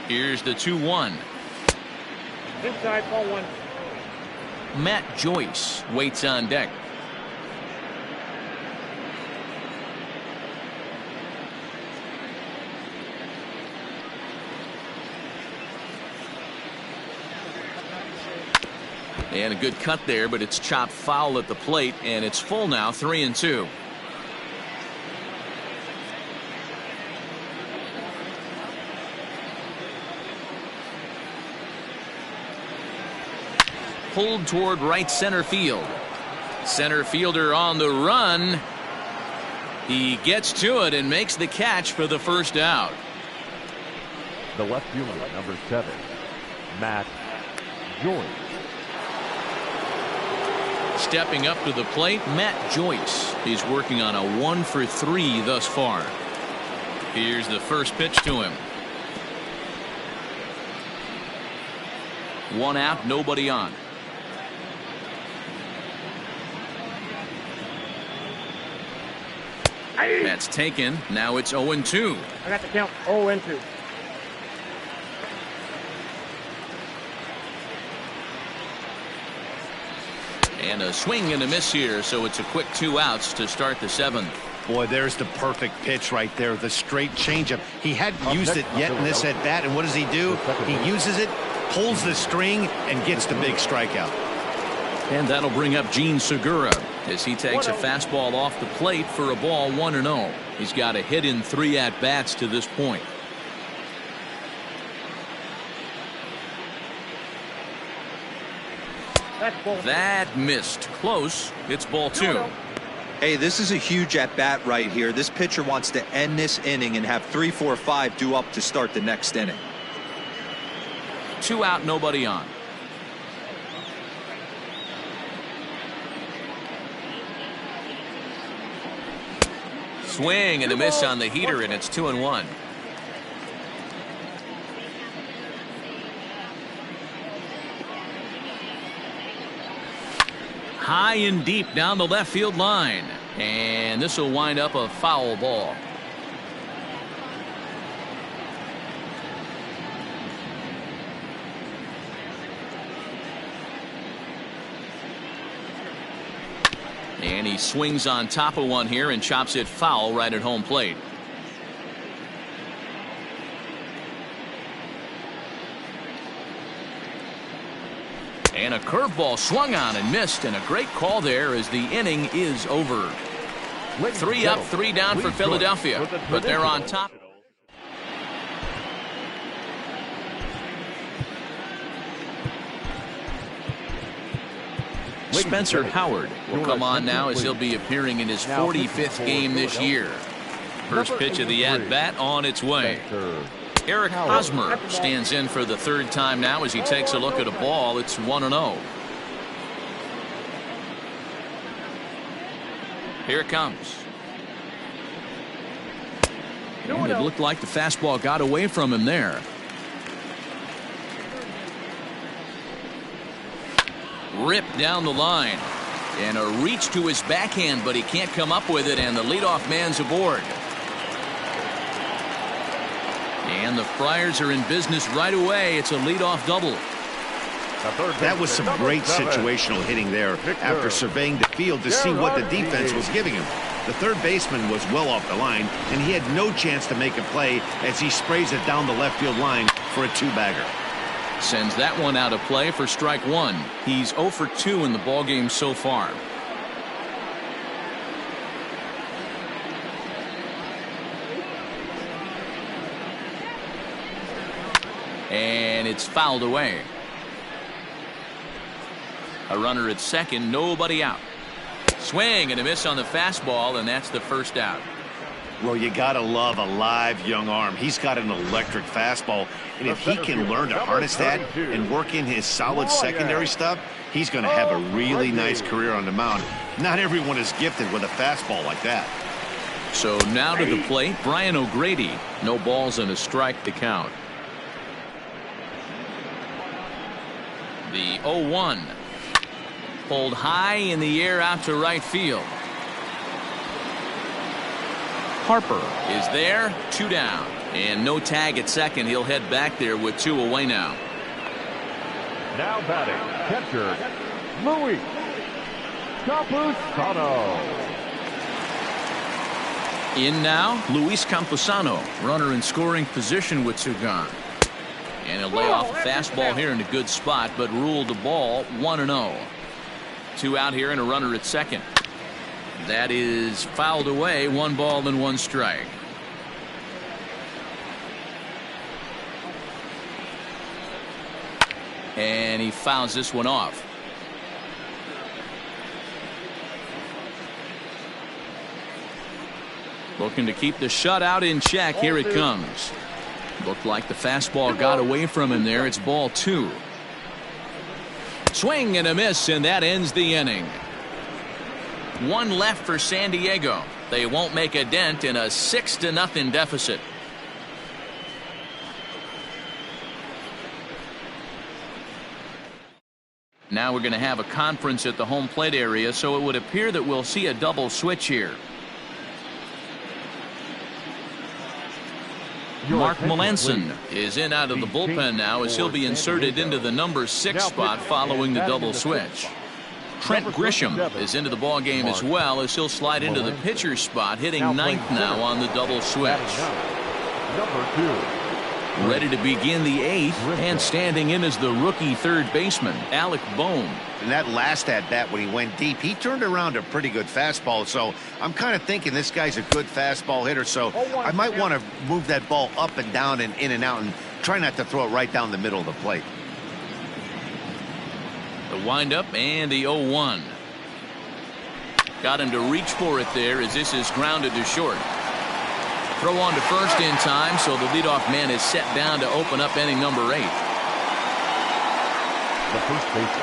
Here's the 2-1. Inside, ball 1. Matt Joyce waits on deck. And a good cut there, but it's chopped foul at the plate, and it's full now, 3-2. Pulled toward right center field. Center fielder on the run. He gets to it and makes the catch for the first out. The left fielder, number 7, Matt Joyce. Stepping up to the plate, Matt Joyce. He's working on a 1-for-3 thus far. Here's the first pitch to him. 1 out, nobody on. That's taken. Now it's 0-2. I got the count. 0-2. And a swing and a miss here, so it's a quick 2 outs to start the 7th. Boy, there's the perfect pitch right there. The straight changeup. He hadn't used it yet in this at bat, and what does he do? He uses it, pulls the string, and gets the big strikeout. And that'll bring up Gene Segura as he takes a fastball off the plate for a ball 1-0. He's got a hit in 3 at-bats to this point. That missed. Close. It's ball 2. Hey, this is a huge at-bat right here. This pitcher wants to end this inning and have 3, 4, 5 due up to start the next inning. 2 out, nobody on. Swing and a miss on the heater, and it's 2-1. High and deep down the left field line, and this will wind up a foul ball. And he swings on top of one here and chops it foul right at home plate. And a curveball swung on and missed, and a great call there as the inning is over. 3 up, 3 down for Philadelphia, but they're on top. Spencer Howard will come on now as he'll be appearing in his 45th game this year. First pitch of the at-bat on its way. Eric Hosmer stands in for the 3rd time now as he takes a look at a ball. It's 1-0. Here it comes. And it looked like the fastball got away from him there. Ripped down the line. And a reach to his backhand, but he can't come up with it, and the leadoff man's aboard. And the Friars are in business right away. It's a leadoff double. That was some great situational hitting there after surveying the field to see what the defense was giving him. The third baseman was well off the line, and he had no chance to make a play as he sprays it down the left field line for a 2-bagger. Sends that one out of play for strike 1. He's 0 for 2 in the ballgame so far. And it's fouled away. A runner at second, nobody out. Swing and a miss on the fastball, and that's the first out. Well, you gotta love a live young arm. He's got an electric fastball, and if he can learn to harness that and work in his solid secondary stuff, he's going to have a really nice career on the mound. Not everyone is gifted with a fastball like that. So now to the plate, Brian O'Grady. No balls and a strike to count. The 0-1. Pulled high in the air out to right field. Harper is there, 2 down. And no tag at second. He'll head back there with 2 away now. Now batting, catcher, Luis Campusano. In now, Luis Campusano, runner in scoring position with 2 gone. And he'll lay off a fastball here in a good spot, but ruled the ball 1-0. 2 out here and a runner at second. That is fouled away. 1 ball and 1 strike. And he fouls this one off. Looking to keep the shutout in check. Here it comes. Looked like the fastball got away from him there. It's ball 2. Swing and a miss, and that ends the inning. 1 left for San Diego. They won't make a dent in a 6-0 deficit. Now we're going to have a conference at the home plate area, so it would appear that we'll see a double switch here. Mark Melanson is in out of the bullpen now as he'll be inserted into the number 6 spot following the double switch. Trent Grisham is into the ball game as well as he'll slide into the pitcher's spot, hitting 9th now on the double switch. Ready to begin the 8th, and standing in as the rookie third baseman, Alec Bohm. In that last at-bat when he went deep, he turned around a pretty good fastball, so I'm kind of thinking this guy's a good fastball hitter, so I might want to move that ball up and down and in and out and try not to throw it right down the middle of the plate. The windup and the 0-1. Got him to reach for it there as this is grounded to short. Throw on to first in time, so the leadoff man is set down to open up inning number 8.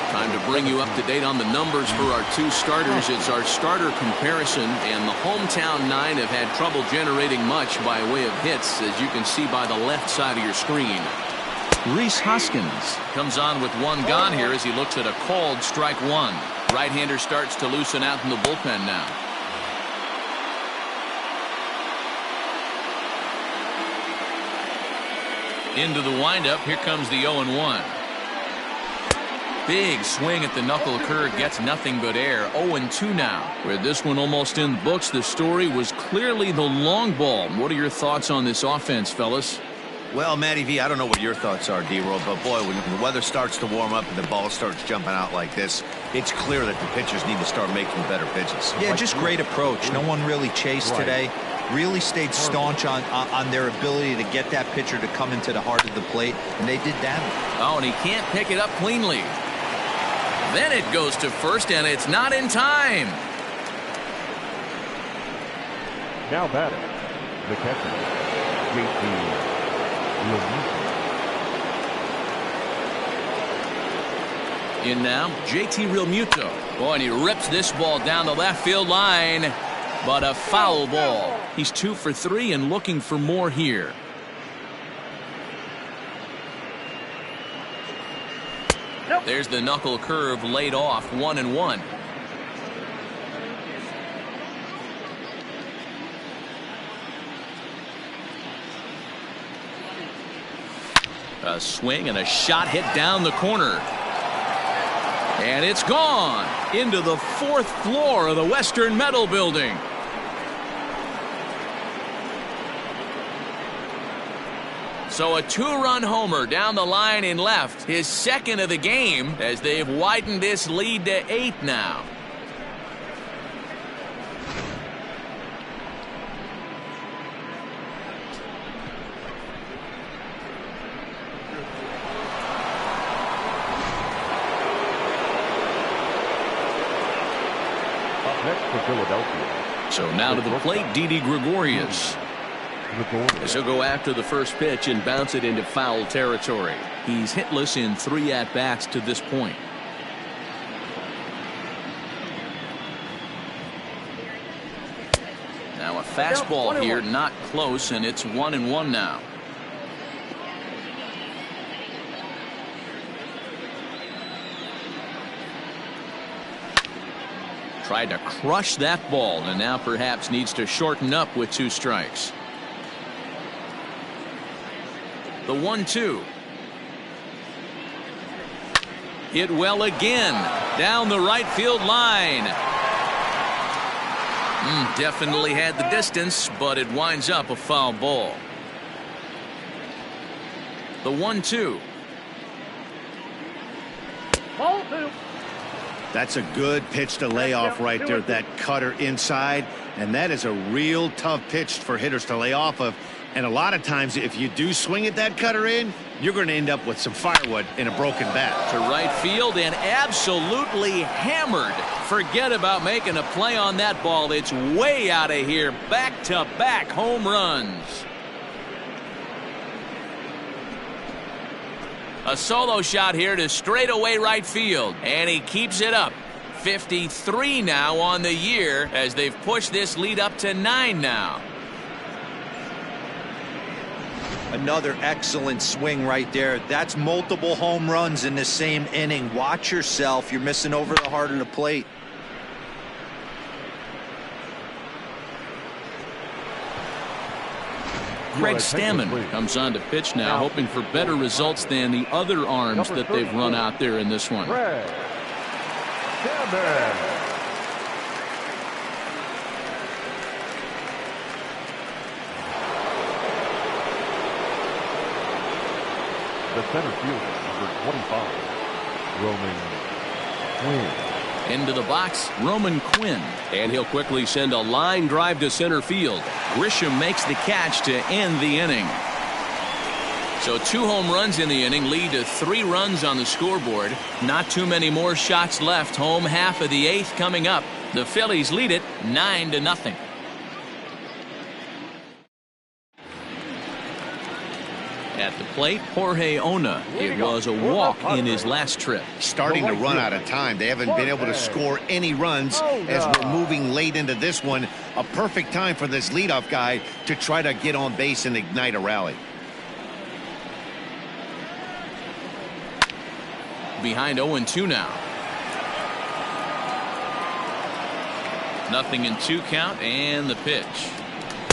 Time to bring you up to date on the numbers for our 2 starters. It's our starter comparison, and the hometown 9 have had trouble generating much by way of hits, as you can see by the left side of your screen. Rhys Hoskins comes on with 1 gone here as he looks at a called strike 1. Right-hander starts to loosen out in the bullpen now. Into the windup. Here comes the 0-1. Big swing at the knuckle curve, gets nothing but air. 0-2 now. With this one almost in the books, the story was clearly the long ball. What are your thoughts on this offense, fellas? Well, Matty V, I don't know what your thoughts are, D-Roll, but boy, when the weather starts to warm up and the ball starts jumping out like this, it's clear that the pitchers need to start making better pitches. Yeah, just great approach. No one really chased today. Really stayed staunch on their ability to get that pitcher to come into the heart of the plate, and they did damage. Oh, and he can't pick it up cleanly. Then it goes to first, and it's not in time. Now batting, the catcher, J.T. In now, J.T. Realmuto. Boy, and he rips this ball down the left field line, but a foul ball. He's 2 for 3 and looking for more here. There's the knuckle curve laid off, 1-1. A swing and a shot hit down the corner. And it's gone into the 4th floor of the Western Metal Building. So a 2-run homer down the line in left, his second of the game, as they've widened this lead to 8 now. Next for Philadelphia. So now to the plate, Didi Gregorius. As he'll go after the first pitch and bounce it into foul territory. He's hitless in 3 at-bats to this point. Now a fastball here, not close, and it's 1-1 now. Tried to crush that ball, and now perhaps needs to shorten up with 2 strikes. The 1-2. Hit well again. Down the right field line. Definitely had the distance, but it winds up a foul ball. The 1-2. Ball 2. That's a good pitch to lay off right there, that cutter inside, and that is a real tough pitch for hitters to lay off of. And a lot of times, if you do swing at that cutter in, you're going to end up with some firewood in a broken bat. To right field and absolutely hammered. Forget about making a play on that ball. It's way out of here. Back-to-back home runs. A solo shot here to straightaway right field, and he keeps it up. 53 now on the year as they've pushed this lead up to 9 now. Another excellent swing right there. That's multiple home runs in the same inning. Watch yourself. You're missing over the heart of the plate. Craig Stammen comes on to pitch now, hoping for better results than the other arms that they've run out there in this one. Craig Stammen. The center fielder, number 25, Roman Quinn. Into the box, Roman Quinn. And he'll quickly send a line drive to center field. Grisham makes the catch to end the inning. So 2 home runs in the inning lead to 3 runs on the scoreboard. Not too many more shots left. Home half of the 8th coming up. The Phillies lead it 9-0. At the plate, Jorge Ona. It was a walk in his last trip. Starting to run out of time. They haven't been able to score any runs as we're moving late into this one. A perfect time for this leadoff guy to try to get on base and ignite a rally. Behind 0-2 now. 0-2 count, and the pitch.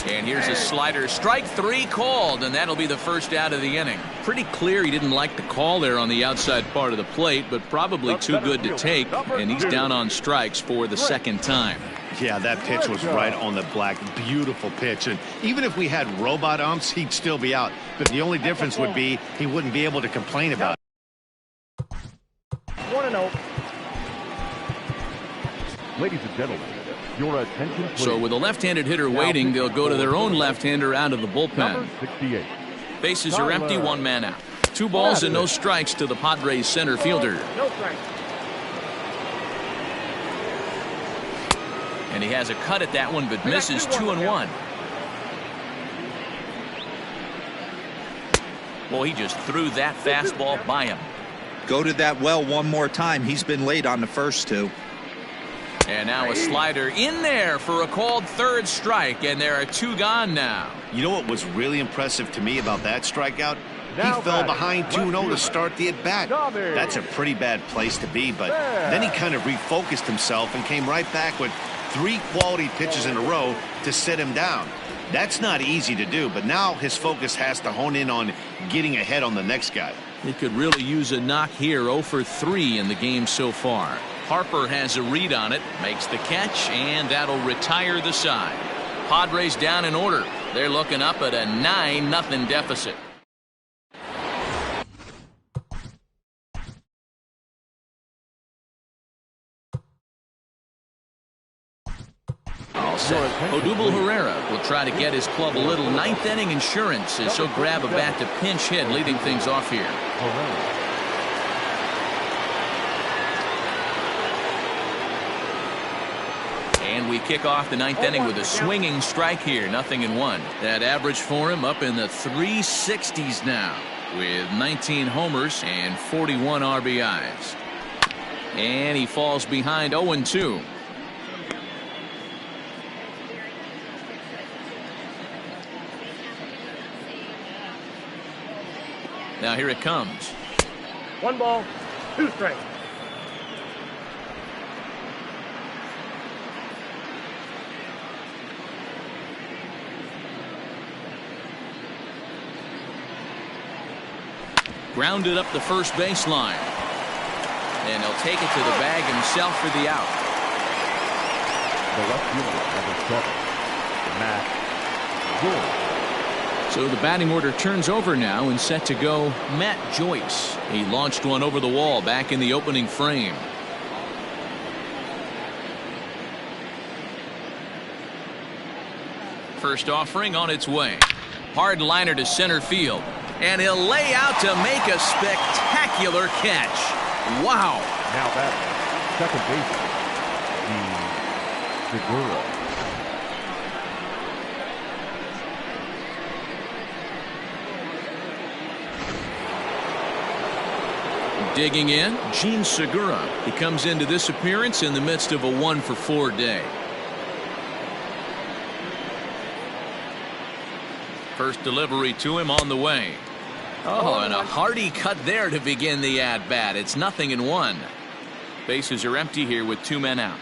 And here's a slider. Strike 3 called, and that'll be the first out of the inning. Pretty clear he didn't like the call there on the outside part of the plate, but probably too good to take, and he's down on strikes for the second time. Yeah, that pitch was right on the black. Beautiful pitch. And even if we had robot umps, he'd still be out. But the only difference would be he wouldn't be able to complain about it. 1-0. Ladies and gentlemen, your attention, please. So with a left-handed hitter waiting, they'll go to their own left-hander out of the bullpen. Number 68. Bases are empty, one man out. 2 balls and no strikes to the Padres center fielder. No strike. And he has a cut at that one, but misses 2-1. Well, he just threw that fastball by him. Go to that well one more time. He's been late on the first 2. And now a slider in there for a called third strike, and there are 2 gone now. You know what was really impressive to me about that strikeout? Now He fell batting, behind 2-0 to start the at-bat. Dobby. That's a pretty bad place to be, but then he kind of refocused himself and came right back with 3 quality pitches in a row to sit him down. That's not easy to do, but now his focus has to hone in on getting ahead on the next guy. He could really use a knock here. 0 for 3 in the game so far. Harper has a read on it, makes the catch, and that'll retire the side. Padres down in order. They're looking up at a 9-0 deficit. All set. Odubel Herrera will try to get his club a little ninth-inning insurance as he'll grab a bat to pinch hit, leading things off here. And we kick off the 9th inning with a swinging strike here. 0-1. That average for him up in the 360s now with 19 homers and 41 RBIs. And he falls behind 0-2. Now here it comes. 1 ball, 2 strikes. Grounded up the first baseline. And he'll take it to the bag himself for the out. The left fielder, number 7, Matt Joyce. So the batting order turns over now and set to go Matt Joyce. He launched one over the wall back in the opening frame. First offering on its way. Hard liner to center field. And he'll lay out to make a spectacular catch. Wow. Now that second baseman, Segura. Digging in, Gene Segura. He comes into this appearance in the midst of a 1-for-4 day. First delivery to him on the way. Oh, and a hearty cut there to begin the at-bat. It's 0-1. Bases are empty here with 2 men out.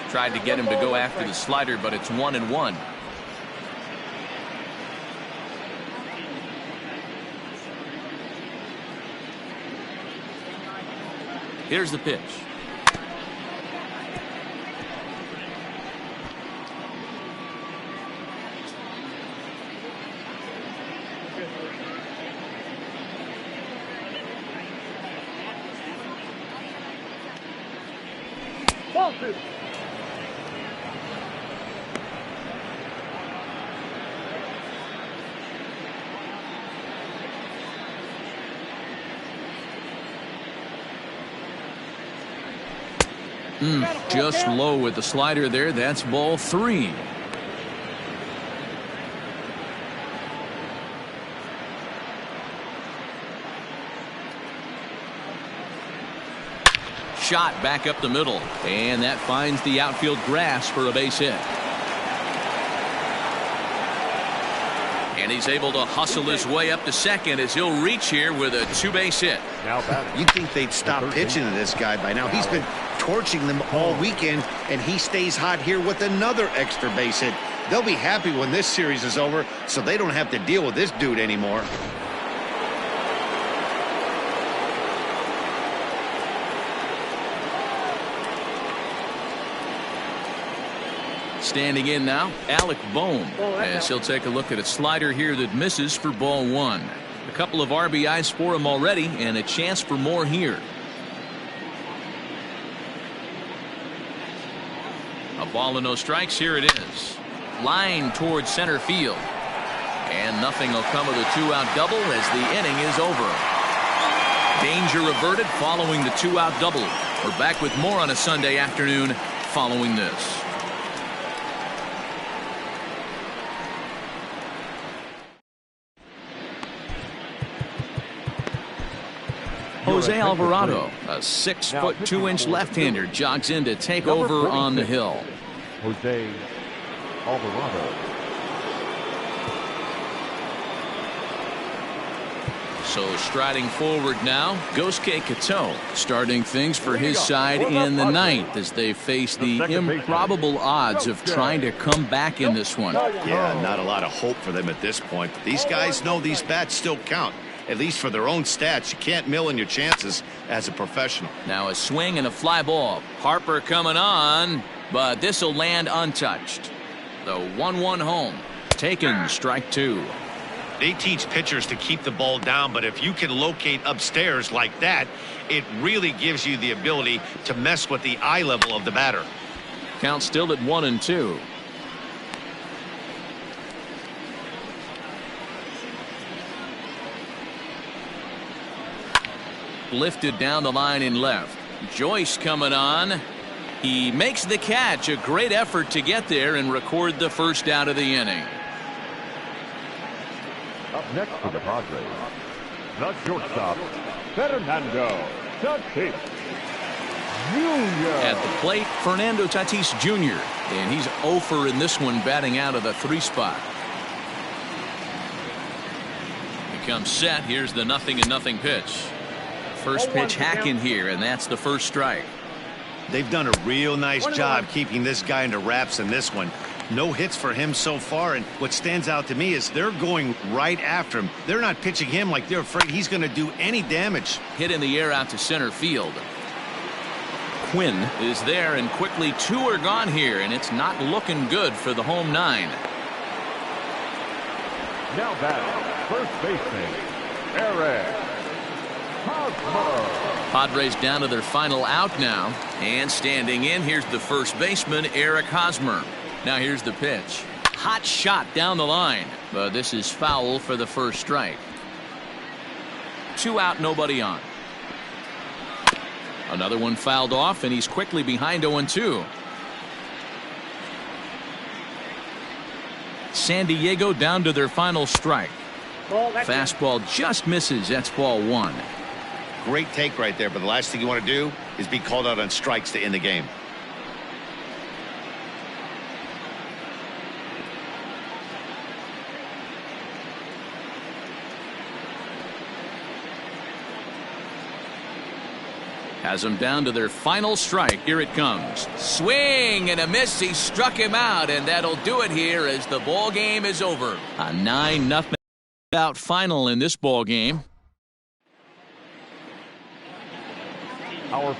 Tried to get him to go after the slider, but it's 1-1. Here's the pitch. Ball 2. Just low with the slider there. That's ball 3. Shot back up the middle, and that finds the outfield grass for a base hit. And he's able to hustle his way up to second as he'll reach here with a 2-base hit. Now batting. You'd think they'd stop pitching to this guy by now. He's been torching them all weekend, and he stays hot here with another extra base hit. They'll be happy when this series is over, so they don't have to deal with this dude anymore. Standing in now, Alec Bohm, as he'll take a look at a slider here that misses for ball one. A couple of RBIs for him already, and a chance for more here. A ball and no strikes. Here it is. Line towards center field. And nothing will come of the two-out double as the inning is over. Danger averted following the two-out double. We're back with more on a Sunday afternoon following this. Jose Alvarado, a 6' 2" left-hander, jogs in to take over on the hill. Jose Alvarado. So striding forward now, Gosuke Kato, starting things for his side in the ninth as they face the improbable odds of trying to come back in this one. Yeah, not a lot of hope for them at this point. But these guys know these bats still count. At least for their own stats. You can't mill in your chances as a professional. Now a swing and a fly ball. Harper coming on, but this will land untouched. The 1-1 home. Taken, strike two. They teach pitchers to keep the ball down, but if you can locate upstairs like that, it really gives you the ability to mess with the eye level of the batter. Count still at 1-2. Lifted down the line in left. Joyce coming on. He makes the catch. A great effort to get there and record the first out of the inning. Up next for the Padres, the shortstop, Fernando Tatis Jr. At the plate, Fernando Tatis Jr. And he's 0 for in this one, batting out of the 3 spot. He comes set. Here's the 0-0 pitch. First pitch hack in here, and that's the first strike. They've done a real nice job keeping this guy into wraps in this one. No hits for him so far, and what stands out to me is they're going right after him. They're not pitching him like they're afraid he's going to do any damage. Hit in the air out to center field. Quinn is there, and quickly 2 are gone here, and it's not looking good for the home 9. Now batting, first baseman, Eric Hosmer. Padres down to their final out now, and standing in, here's the first baseman, Eric Hosmer. Now here's the pitch. Hot shot down the line, but this is foul for the first strike. 2 out, nobody on. Another one fouled off, and he's quickly behind 0-2. San Diego down to their final strike. Fastball just misses. That's ball 1. Great take right there, but the last thing you want to do is be called out on strikes to end the game. Has them down to their final strike. Here it comes. Swing and a miss. He struck him out, and that'll do it here as the ball game is over. A 9-0 out final in this ball game. Our